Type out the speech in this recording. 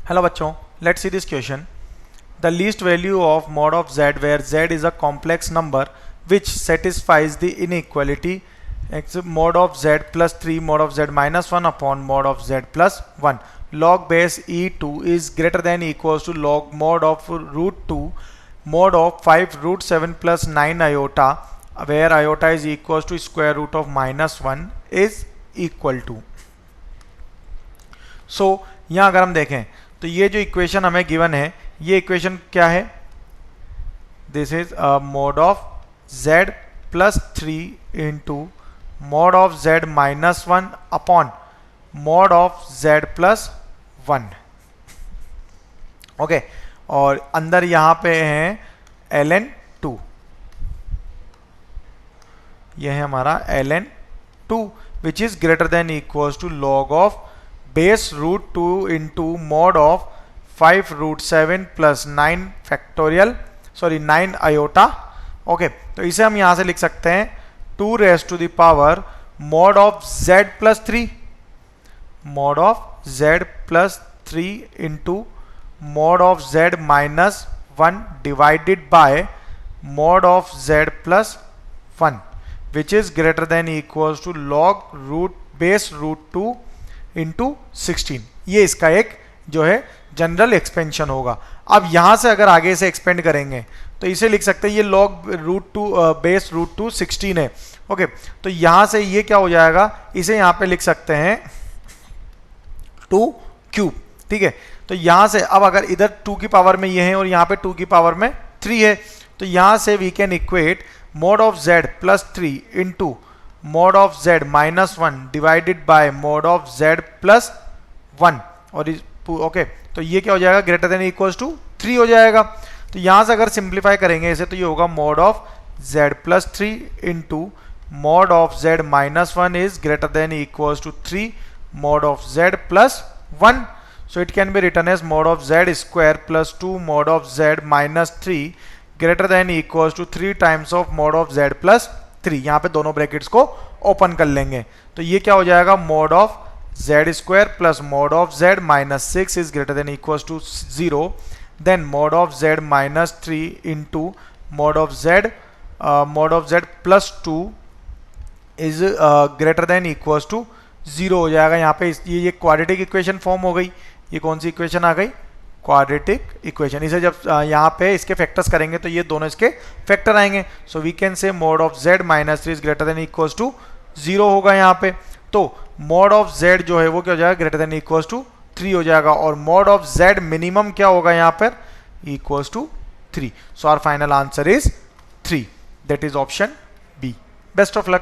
Hello बच्चों, let's see this question. The least value of mod of z where z is a complex number which satisfies the inequality x mod of z plus 3 mod of z minus 1 upon mod of z plus 1 log base e2 is greater than equals to log mod of root 2 mod of 5 root 7 plus 9 iota where iota is equals to square root of minus 1 is equal to. सो यहाँ अगर हम देखें तो ये जो equation हमें given है, ये इक्वेशन क्या है? This is mode of z plus 3 into mod of z minus 1 upon mode of z plus 1. Okay, और अंदर यहाँ पे है ln2, ये है हमारा ln2 which is greater than equals to log of base root 2 into mod of 5 root 7 plus 9 factorial 9 iota. Okay, तो इसे हम यहां से लिख सकते हैं 2 raise to the power mod of z plus 3 mod of z plus 3 into mod of z minus 1 divided by mod of z plus 1 which is greater than equals to log root base root 2 into 16. ये इसका एक जो है general expansion होगा. अब यहां से अगर आगे से एक्सपेंड करेंगे तो इसे लिख सकते हैं ये लॉग रूट 2 बेस रूट 2 16 है. ओके, तो यहां से ये क्या हो जाएगा, इसे यहां पे लिख सकते हैं 2 क्यूब. ठीक है, तो यहां से अब अगर इधर 2 की पावर में ये है और यहां पे 2 की पावर में 3 है, तो यहां से we can equate mod of z plus 3 into mod of z minus 1 divided by mod of z plus 1 और ओके, तो ये क्या हो जाएगा, ग्रेटर देन इक्वल्स टू 3 हो जाएगा. तो यहां से अगर सिंप्लीफाई करेंगे इसे तो ये होगा mod of z plus 3 into mod of z minus 1 is greater than equals to 3 mod of z plus 1. So it can be written as mod of z square plus 2 mod of z minus 3 greater than equals to 3 times of mod of z plus 3. यहाँ पे दोनों brackets को open कर लेंगे तो ये क्या हो जाएगा, mod of z square plus mod of z minus 6 is greater than equals to 0. Then mod of z minus 3 into mod of z plus 2 is greater than equals to 0 हो जाएगा. यहाँ पे ये क्वाड्रेटिक इक्वेशन फॉर्म हो गई. ये कौन सी equation आ गई, क्वाड्रेटिक इक्वेशन. इसे जब यहाँ पे इसके फैक्टर्स करेंगे तो ये दोनों इसके फैक्टर आएंगे. So we can say mod of z minus 3 is greater than equals to 0 होगा यहाँ पे. तो मोड ऑफ z जो है वो क्या हो जाएगा, ग्रेटर देन इक्वल्स टू 3 हो जाएगा. और मोड ऑफ z मिनिमम क्या होगा यहाँ पर, equals to 3. So our final answer is 3. That is option B. Best of luck.